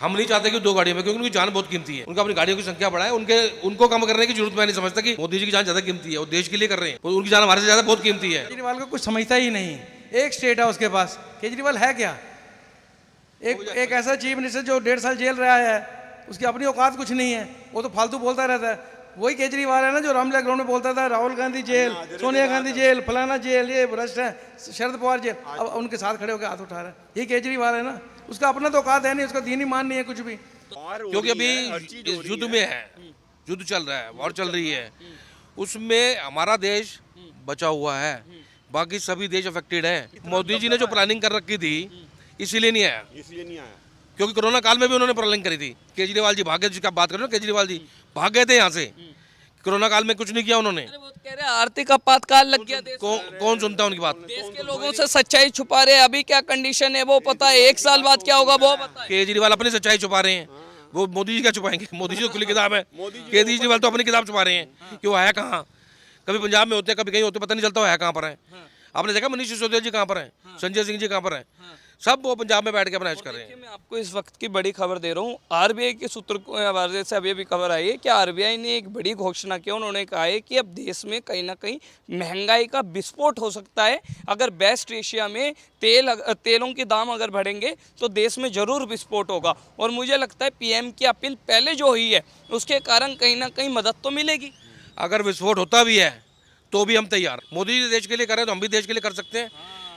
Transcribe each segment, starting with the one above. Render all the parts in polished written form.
हम नहीं चाहते कि 2 गाड़ियों में, क्योंकि उनकी जान बहुत कीमती है। उनका अपनी गाड़ियों की संख्या बढ़ाए, उनको कम करने की जरूरत मैं नहीं समझता कि मोदी जी की जान ज्यादा कीमती है, वो देश के लिए कर रहे हैं, उनकी जान हमारे से ज्यादा बहुत कीमती है। केजरीवाल को कुछ समझता ही नहीं। एक स्टेट है उसके पास, केजरीवाल है क्या? एक ऐसा चीफ मिनिस्टर जो 1.5 साल जेल रहा है, उसकी अपनी औकात कुछ नहीं है, वो तो फालतू बोलता रहता है। वही केजरीवाल है ना जो रामलीला ग्राउंड में बोलता था राहुल गांधी जेल, सोनिया गांधी जेल, फलाना जेल, ये भ्रष्ट है, शरद पवार जेल। अब उनके साथ खड़े होकर हाथ उठा रहा है, यही केजरीवाल है ना। उसका अपना तो औकात है नहीं, उसका दीन ईमान नहीं है कुछ भी। क्योंकि अभी इस युद्ध में है, युद्ध चल रहा है, वॉर चल रही है, उसमें हमारा देश बचा हुआ है, बाकी सभी देश अफेक्टेड है। मोदी जी ने जो प्लानिंग कर रखी थी इसीलिए नहीं आया, क्योंकि कोरोना काल में भी उन्होंने प्लानिंग करी थी। केजरीवाल जी भागे, जिसका बात कर रहे हो, केजरीवाल जी भाग गए थे यहाँ से, कोरोना काल में कुछ नहीं किया उन्होंने। अरे वो तो कह रहे हैं आर्थिक आपातकाल लग गया देश कौन सुनता है उनकी बात? देश के लोगों से सच्चाई छुपा रहे हैं। अभी क्या कंडीशन है वो पता है, 1 साल बाद क्या होगा वो पता है। केजरीवाल अपनी सच्चाई छुपा रहे हैं, वो मोदी जी क्या छुपाएंगे? मोदी जी तो खुली किताब है। केजरीवाल तो अपनी किताब छुपा रहे हैं कि वो है कहाँ। कभी पंजाब में होते हैं, कभी कहीं होते, पता नहीं चलता वो है कहाँ पर है। आपने देखा मनीष सिसोदिया जी कहाँ पर हैं, संजय सिंह जी कहाँ पर हैं, सब वो पंजाब में बैठ के अपना ऐश कर रहे हैं। देखिए, मैं आपको इस वक्त की बड़ी खबर दे रहा हूँ। आरबीआई के सूत्र को हवाले से अभी अभी खबर आई है कि आरबीआई ने एक बड़ी घोषणा की। उन्होंने कहा है कि अब देश में कहीं ना कहीं महंगाई का विस्फोट हो सकता है। अगर वेस्ट एशिया में तेलों के दाम अगर बढ़ेंगे तो देश में ज़रूर विस्फोट होगा। और मुझे लगता है पीएम की अपील पहले जो हुई है उसके कारण कहीं ना कहीं मदद तो मिलेगी। अगर विस्फोट होता भी है तो भी हम तैयार। मोदी जी देश के लिए कर रहे हैं तो हम भी देश के लिए कर सकते हैं।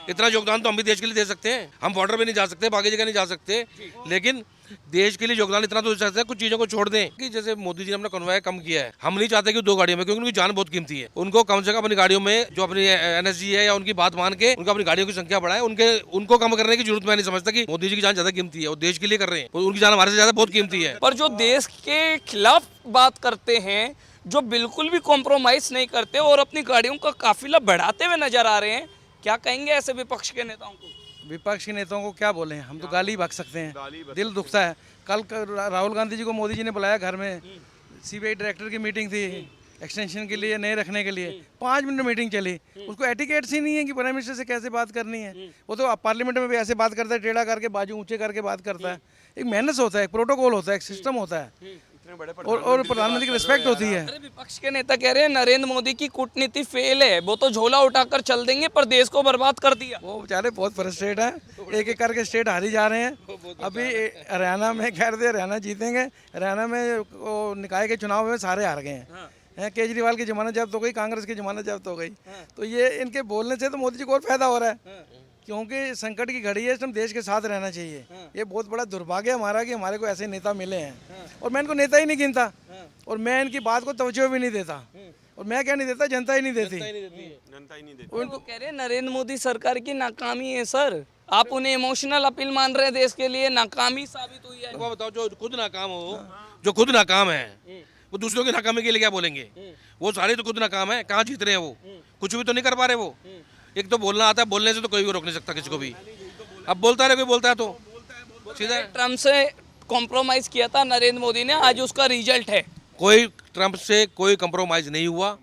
इतना योगदान तो हम भी देश के लिए दे सकते हैं। हम बॉर्डर पे नहीं जा सकते, बाकी जगह नहीं जा सकते, लेकिन देश के लिए योगदान इतना तो दे सकते हैं। कुछ चीज़ों को छोड़ दें कि जैसे मोदी जी ने अपना कन्वॉय कम किया है, हम नहीं चाहते कि 2 गाड़ियों में, क्योंकि उनकी जान बहुत कीमती है। उनको कम से कम अपनी गाड़ियों में, जो अपनी एनएसजी है या उनकी बात मान के उनको अपनी गाड़ियों की संख्या बढ़ाए, उनको कम करने की जरूरत मैं नहीं समझता कि मोदी जी की जान ज्यादा कीमती है, वो देश के लिए कर रहे हैं, उनकी जान हमारे से ज्यादा बहुत कीमती है। पर जो देश के खिलाफ बात करते हैं, जो बिल्कुल भी कॉम्प्रोमाइज नहीं करते और अपनी गाड़ियों का काफिला बढ़ाते हुए नजर आ रहे हैं, क्या कहेंगे ऐसे विपक्ष के नेताओं को? विपक्ष के नेताओं को क्या बोले, हम तो गाली बक सकते हैं। दिल दुखता है। कल राहुल गांधी जी को मोदी जी ने बुलाया घर में, सीबीआई डायरेक्टर की मीटिंग थी, एक्सटेंशन के लिए, नए रखने के लिए 5 मिनट मीटिंग चली। उसको एटिकेट्स ही नहीं है कि प्राइम मिनिस्टर से कैसे बात करनी है। वो तो पार्लियामेंट में भी ऐसे बात करता है, टेढ़ा करके बाजू ऊंचे करके बात करता है। एक मैनर्स होता है, एक प्रोटोकॉल होता है, एक सिस्टम होता है, और प्रधानमंत्री की रिस्पेक्ट होती है। अरे विपक्ष के नेता कह रहे हैं नरेंद्र मोदी की कूटनीति फेल है, वो तो झोला उठाकर चल देंगे पर देश को बर्बाद कर दिया। वो बेचारे बहुत फ्रस्ट्रेट है, एक एक करके स्टेट हारी जा रहे हैं। अभी हरियाणा में कह रहे थे हरियाणा जीतेंगे, हरियाणा में वो निकाय के चुनाव में सारे हार गए हैं। केजरीवाल की जमानत जब्त हो गई, कांग्रेस की जमानत जब्त हो गई। तो ये इनके बोलने से तो मोदी जी को और फायदा हो रहा है, क्योंकि संकट की घड़ी है, इस टाइम देश के साथ रहना चाहिए। ये बहुत बड़ा दुर्भाग्य है हमारा कि हमारे को ऐसे नेता मिले हैं, और मैं इनको नेता ही नहीं गिनता, और मैं इनकी बात को तवज्जो भी नहीं देता। और मैं क्या नहीं देता, जनता ही नहीं देती। उनको कह रहे हैं नरेंद्र मोदी सरकार की नाकामी है सर, आप उन्हें इमोशनल अपील मान रहे हैं, देश के लिए नाकामी साबित हुई है। वो बताओ, जो खुद नाकाम हो, जो खुद नाकाम है, वो दूसरों की नाकामी के लिए क्या बोलेंगे? वो सारे तो खुद नाकाम है, कहाँ जीत रहे हैं वो? कुछ भी तो नहीं कर पा रहे वो। एक तो बोलना आता है, बोलने से तो कोई भी रोक नहीं सकता किसी को भी। अब बोलता रहे, कोई बोलता है तो सीधा। ट्रम्प से कॉम्प्रोमाइज किया था नरेंद्र मोदी ने, आज उसका रिजल्ट है। कोई ट्रम्प से कोई कंप्रोमाइज नहीं हुआ,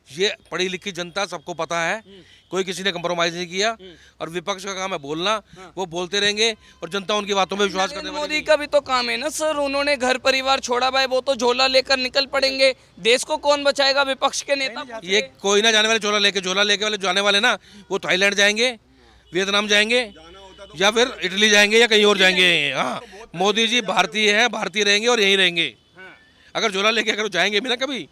ये पढ़ी लिखी जनता सबको पता है, कोई किसी ने कंप्रोमाइज नहीं किया। और विपक्ष का काम है बोलना, वो बोलते रहेंगे और जनता उनकी बातों में विश्वास करने वाली मोदी का भी तो काम है ना सर, उन्होंने घर परिवार छोड़ा भाई, वो तो झोला लेकर निकल पड़ेंगे, देश को कौन बचाएगा? विपक्ष के नेता। ये कोई ना जाने वाले, झोला लेके वाले जाने वाले ना, वो थाईलैंड जाएंगे, वियतनाम जाएंगे, या फिर इटली जाएंगे, या कहीं और जाएंगे। हाँ, मोदी जी भारतीय हैं, भारतीय रहेंगे और यहीं रहेंगे। अगर झोला लेके अगर जाएंगे भी ना कभी,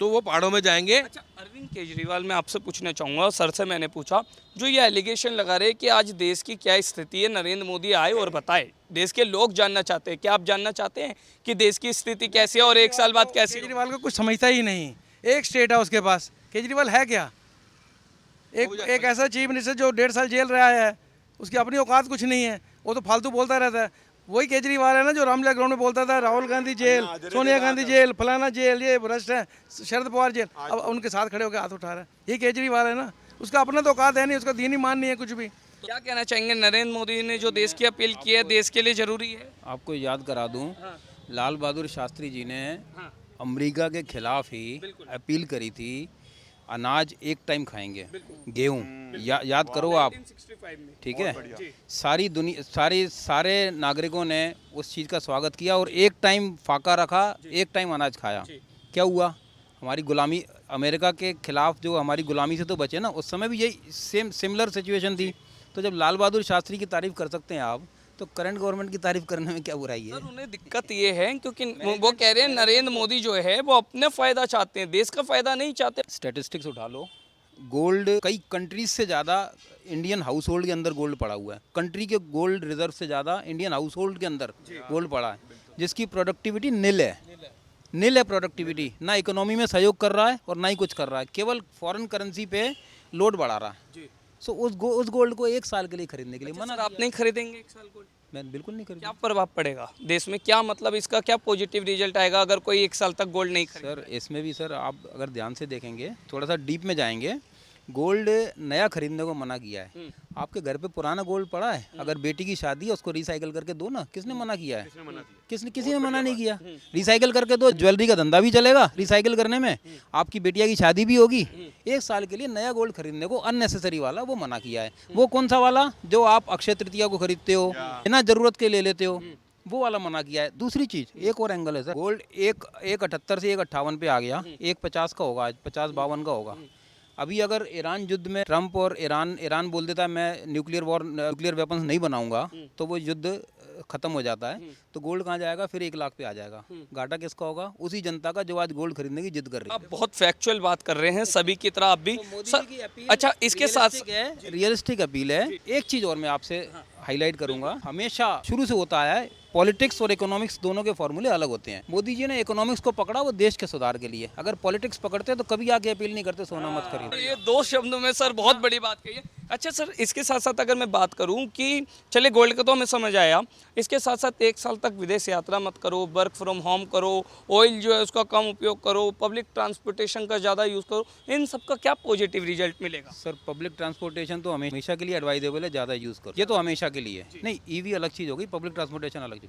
तो वो पहाड़ों में जाएंगे। अच्छा, अरविंद केजरीवाल, मैं आपसे पूछना चाहूँगा, सर से मैंने पूछा, जो ये एलिगेशन लगा रहे हैं कि आज देश की क्या स्थिति है, नरेंद्र मोदी आए और बताए, देश के लोग जानना चाहते हैं। क्या आप जानना चाहते हैं कि देश की स्थिति कैसी है और 1 साल बाद कैसी? केजरीवाल को कुछ समझता ही नहीं। एक स्टेट है उसके पास, केजरीवाल है क्या? एक ऐसा चीफ मिनिस्टर जो 1.5 साल जेल रहा है, उसकी अपनी औकात कुछ नहीं है, वो तो फालतू बोलता रहता है। वही केजरीवाल है ना जो रामलीला ग्राउंड में बोलता था राहुल गांधी जेल, सोनिया गांधी जेल, फलाना जेल, ये भ्रष्ट है, शरद पवार जेल। अब उनके साथ खड़े होकर हाथ उठा रहा है, यही केजरीवाल है ना। उसका अपना तो औकात है नहीं, उसका दीन ईमान नहीं है कुछ भी। क्या कहना चाहेंगे, नरेंद्र मोदी ने जो देश की अपील की है, देश के लिए जरूरी है? आपको याद करा दूं, लाल बहादुर शास्त्री जी ने अमेरिका के खिलाफ ही अपील करी थी अनाज एक टाइम खाएंगे, गेहूँ याद करो आप, 1965 में ठीक है। सारी दुनिया सारे नागरिकों ने उस चीज़ का स्वागत किया और एक टाइम फाका रखा, एक टाइम अनाज खाया। क्या हुआ? हमारी गुलामी, अमेरिका के खिलाफ जो हमारी गुलामी से तो बचे ना, उस समय भी यही सिमिलर सिचुएशन थी। तो जब लाल बहादुर शास्त्री की तारीफ़ कर सकते हैं आप, तो करंट गवर्नमेंट की तारीफ़ करने में क्या बुराई है? सर उन्हें दिक्कत ये है क्योंकि वो कह रहे हैं नरेंद्र मोदी जो है वो अपने फायदा चाहते हैं, देश का फायदा नहीं चाहते। स्टैटिस्टिक्स उठा लो, गोल्ड कई कंट्रीज से ज़्यादा इंडियन हाउस होल्ड के अंदर गोल्ड पड़ा हुआ है। कंट्री के गोल्ड रिजर्व से ज़्यादा इंडियन हाउस होल्ड के अंदर गोल्ड पड़ा है, जिसकी प्रोडक्टिविटी नील है प्रोडक्टिविटी। ना इकोनॉमी में सहयोग कर रहा है और ना ही कुछ कर रहा है, केवल फॉरेन करेंसी पे लोड बढ़ा रहा है। सो उस गोल्ड को एक साल के लिए खरीदने के लिए मना। सर आप नहीं खरीदेंगे एक साल गोल्ड? मैं बिल्कुल नहीं खरीद। क्या प्रभाव पड़ेगा देश में, क्या मतलब इसका क्या पॉजिटिव रिजल्ट आएगा अगर कोई एक साल तक गोल्ड नहीं खरीदे? सर इसमें भी सर आप अगर ध्यान से देखेंगे, थोड़ा सा डीप में जाएंगे, गोल्ड नया खरीदने को मना किया है। आपके घर पे पुराना गोल्ड पड़ा है, अगर बेटी की शादी है उसको रिसाइकल करके दो ना। किसने मना किया है? किसी ने मना नहीं किया। रिसाइकल करके दो, ज्वेलरी का धंधा भी चलेगा रिसाइकल करने में, आपकी बेटिया की शादी भी होगी। एक साल के लिए नया गोल्ड खरीदने को अननेसेसरी वाला वो मना किया है। वो कौन सा वाला जो आप अक्षय तृतीया को खरीदते हो, बिना जरूरत के ले लेते हो, वो वाला मना किया है। दूसरी चीज, एक और एंगल है सर, गोल्ड एक 78 से 158 पे आ गया, 150 का होगा आज, 50-52 का होगा। अभी अगर ईरान युद्ध में ट्रंप और ईरान बोल देता है मैं न्यूक्लियर वेपन्स नहीं बनाऊंगा, तो वो युद्ध खत्म हो जाता है। तो गोल्ड कहाँ जाएगा? फिर 1 लाख पे आ जाएगा। घाटा किसका होगा? उसी जनता का जो आज गोल्ड खरीदने की जिद कर रही है। आप बहुत फैक्चुअल बात कर रहे हैं, सभी की तरह आप भी। अच्छा इसके साथ रियलिस्टिक अपील है। एक चीज और मैं आपसे हाईलाइट करूंगा, हमेशा शुरू से होता आया है, पॉलिटिक्स और इकोनॉमिक्स दोनों के फॉर्मूले अलग होते हैं। मोदी जी ने इकोनॉमिक्स को पकड़ा वो देश के सुधार के लिए, अगर पॉलिटिक्स पकड़ते तो कभी आके अपील नहीं करते सोना मत खरीदो। ये 2 शब्दों में सर बहुत बड़ी बात कही है। अच्छा सर इसके साथ साथ अगर मैं बात करूं कि चले गोल्ड का तो हमें समझ आया, इसके साथ साथ 1 साल तक विदेश यात्रा मत करो, वर्क फ्रॉम होम करो, ऑयल जो है उसका कम उपयोग करो, पब्लिक ट्रांसपोर्टेशन का ज़्यादा यूज़ करो, इन सब का क्या पॉजिटिव रिजल्ट मिलेगा? सर पब्लिक ट्रांसपोर्टेशन तो हमेशा के लिए एडवाइजेबल है, ज़्यादा यूज़ करो, ये तो हमेशा के लिए नहीं। ईवी अलग चीज़ होगी, पब्लिक ट्रांसपोर्टेशन अलग चीज़।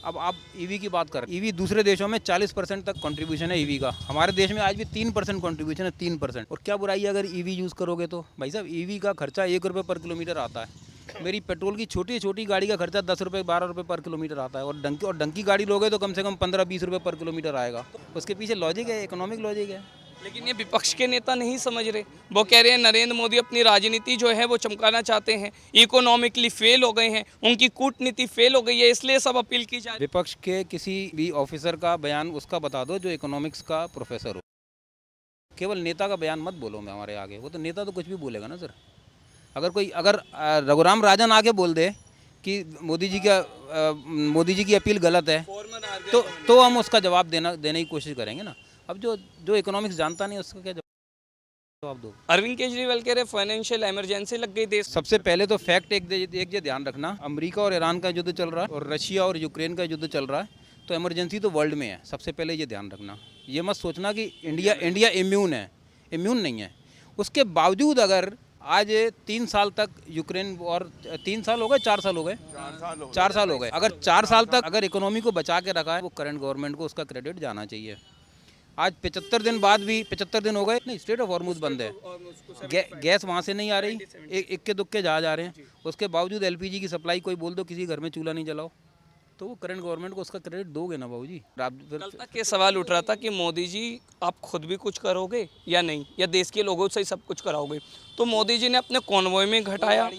अब आप ईवी की बात कर, ईवी दूसरे देशों में 40% तक कंट्रीब्यूशन है ईवी का, हमारे देश में आज भी 3% कंट्रीब्यूशन है, 3%। और क्या बुराई है अगर ईवी यूज़ करोगे तो? भाई साहब ईवी का खर्चा 1 रुपये पर किलोमीटर आता है। मेरी पेट्रोल की छोटी गाड़ी का खर्चा 10 रुपये 12 रुपये पर किलोमीटर आता है, और डंकी गाड़ी लोगे तो कम से कम 15-20 रुपये पर किलोमीटर आएगा। उसके पीछे लॉजिक है, इकोनॉमिक लॉजिक है। लेकिन ये विपक्ष के नेता नहीं समझ रहे। वो कह रहे हैं नरेंद्र मोदी अपनी राजनीति जो है वो चमकाना चाहते हैं, इकोनॉमिकली फेल हो गए हैं, उनकी कूटनीति फेल हो गई है, इसलिए सब अपील की जा रही है। विपक्ष के किसी भी ऑफिसर का बयान उसका बता दो जो इकोनॉमिक्स का प्रोफेसर हो, केवल नेता का बयान मत बोलो मैं हमारे आगे। वो तो नेता तो कुछ भी बोलेगा ना सर। अगर रघुराम राजन आके बोल दे कि मोदी जी की अपील गलत है, तो हम उसका जवाब देने की कोशिश करेंगे ना। अब जो इकोनॉमिक्स जानता नहीं उसका क्या जवाब दो? अरविंद केजरीवाल कह रहे फाइनेंशियल इमरजेंसी लग गई देश। सबसे पहले तो फैक्ट एक ये ध्यान रखना, अमेरिका और ईरान का युद्ध चल रहा है और रशिया और यूक्रेन का युद्ध चल रहा है, तो इमरजेंसी तो वर्ल्ड में है। सबसे पहले ये ध्यान रखना, ये मत सोचना कि इंडिया इम्यून है, इम्यून नहीं है। उसके बावजूद अगर आज 3 साल तक यूक्रेन और 3 साल हो गए, 4 साल हो गए, 4 साल हो गए, अगर 4 साल तक अगर इकोनॉमी को बचा के रखा है, वो करंट गवर्नमेंट को उसका क्रेडिट जाना चाहिए। आज 75 दिन बाद भी 75 दिन हो गए नहीं, स्ट्रेट ऑफ हॉर्मुज बंद है, गैस वहाँ से नहीं आ रही, इक्के दुक्के जहाज आ रहे हैं, उसके बावजूद एलपीजी की सप्लाई कोई बोल दो किसी घर में चूल्हा नहीं जलाओ, तो वो करंट गवर्नमेंट को उसका क्रेडिट दोगे ना बाबू जी। कल तक ये सवाल उठ रहा था कि मोदी जी आप खुद भी कुछ करोगे या नहीं, या देश के लोगों से ही सब कुछ कराओगे। तो मोदी जी ने अपने कॉन्वॉय में घटाया,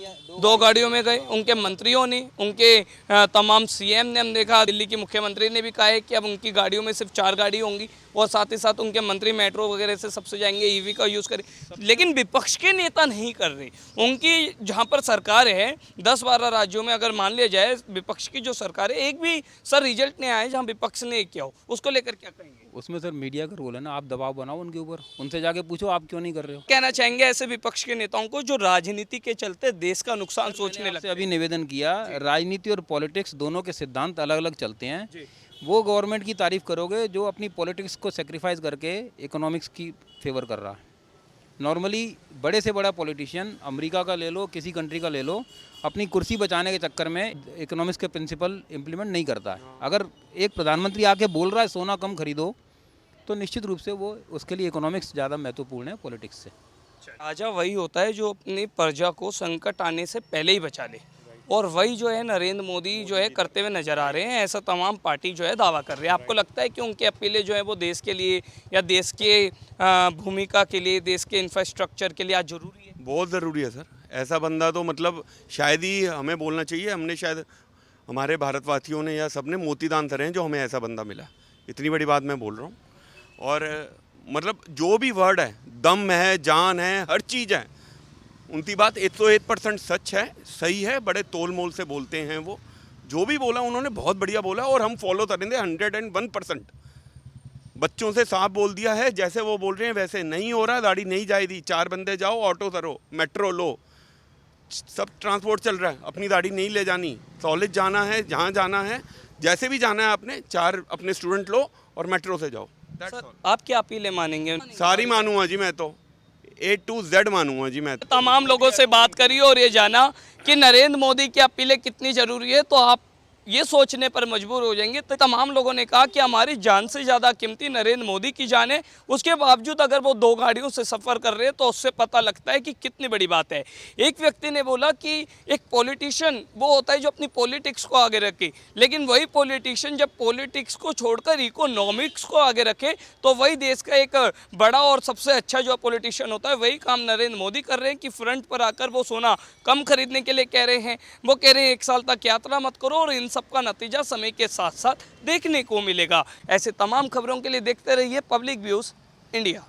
2 गाड़ियों में गए, उनके मंत्रियों ने, उनके तमाम सीएम ने, हम देखा दिल्ली के मुख्यमंत्री ने भी कहा है कि अब उनकी गाड़ियों में सिर्फ 4 गाड़ी होंगी, और साथ ही साथ उनके मंत्री मेट्रो वगैरह से सबसे जाएंगे, ईवी का यूज़ करें। लेकिन विपक्ष के नेता नहीं कर रहे। उनकी जहाँ पर सरकार है 10-12 राज्यों में, अगर मान लिया जाए विपक्ष की जो सरकार है, एक भी सर रिजल्ट नहीं आया जहाँ विपक्ष ने किया हो, उसको लेकर क्या कहेंगे? उसमें सर मीडिया का रोल है ना, आप दबाव बनाओ उनके ऊपर, उनसे जाके पूछो आप क्यों नहीं कर रहे हो। कहना चाहेंगे ऐसे विपक्ष के नेताओं को जो राजनीति के चलते देश का नुकसान सोचने लगते? अभी निवेदन किया, राजनीति और पॉलिटिक्स दोनों के सिद्धांत अलग अलग चलते हैं। वो गवर्नमेंट की तारीफ करोगे जो अपनी पॉलिटिक्स को सेक्रीफाइस करके इकोनॉमिक्स की फेवर कर रहा है। नॉर्मली बड़े से बड़ा पॉलिटिशियन, अमेरिका का ले लो, किसी कंट्री का ले लो, अपनी कुर्सी बचाने के चक्कर में इकोनॉमिक्स के प्रिंसिपल इम्प्लीमेंट नहीं करता है। अगर एक प्रधानमंत्री आके बोल रहा है सोना कम खरीदो, तो निश्चित रूप से वो उसके लिए इकोनॉमिक्स ज़्यादा महत्वपूर्ण है पॉलिटिक्स से। राजा वही होता है जो अपनी प्रजा को संकट आने से पहले ही बचा ले, और वही जो है नरेंद्र मोदी जो है करते हुए नजर आ रहे हैं, ऐसा तमाम पार्टी जो है दावा कर रहे हैं। आपको लगता है कि उनकी अपीलें जो है वो देश के लिए या देश के भूमिका के लिए, देश के इंफ्रास्ट्रक्चर के लिए आज जरूरी है? बहुत ज़रूरी है सर। ऐसा बंदा तो मतलब शायद ही हमें बोलना चाहिए, हमने शायद हमारे भारतवासियों ने या सबने मोतीदान धरे हैं जो हमें ऐसा बंदा मिला। इतनी बड़ी बात मैं बोल रहा हूँ। और मतलब जो भी वर्ड है, दम है, जान है, हर चीज़ है, उनकी बात 101% सच है, सही है, बड़े तोल मोल से बोलते हैं वो। जो भी बोला उन्होंने बहुत बढ़िया बोला और हम फॉलो करेंगे 101%। बच्चों से साफ बोल दिया है, जैसे वो बोल रहे हैं वैसे नहीं हो रहा, गाड़ी नहीं जाएगी, 4 बंदे जाओ, ऑटो करो, मेट्रो लो, सब ट्रांसपोर्ट चल रहा है, अपनी गाड़ी नहीं ले जानी, कॉलेज जाना है, जहाँ जाना है, जैसे भी जाना है आपने, 4 अपने स्टूडेंट लो और मेट्रो से जाओ। सर आप क्या अपीलें मानेंगे? सारी मानूंगा जी मैं तो, A to Z मानूंगा जी मैं तो। तमाम लोगों से बात करी और ये जाना कि नरेंद्र मोदी की अपीलें कितनी ज़रूरी है, तो आप ये सोचने पर मजबूर हो जाएंगे। तो तमाम लोगों ने कहा कि हमारी जान से ज़्यादा कीमती नरेंद्र मोदी की जान है, उसके बावजूद अगर वो 2 गाड़ियों से सफ़र कर रहे हैं तो उससे पता लगता है कि कितनी बड़ी बात है। एक व्यक्ति ने बोला कि एक पॉलिटिशियन वो होता है जो अपनी पॉलिटिक्स को आगे रखे, लेकिन वही पॉलिटिशियन जब पॉलिटिक्स को छोड़कर इकोनॉमिक्स को आगे रखे तो वही देश का एक बड़ा और सबसे अच्छा जो पॉलिटिशियन होता है। वही काम नरेंद्र मोदी कर रहे हैं कि फ्रंट पर आकर वो सोना कम खरीदने के लिए कह रहे हैं। वो कह रहे हैं 1 साल तक यात्रा मत करो और इन सबका नतीजा समय के साथ साथ देखने को मिलेगा। ऐसे तमाम खबरों के लिए देखते रहिए पब्लिक व्यूज इंडिया।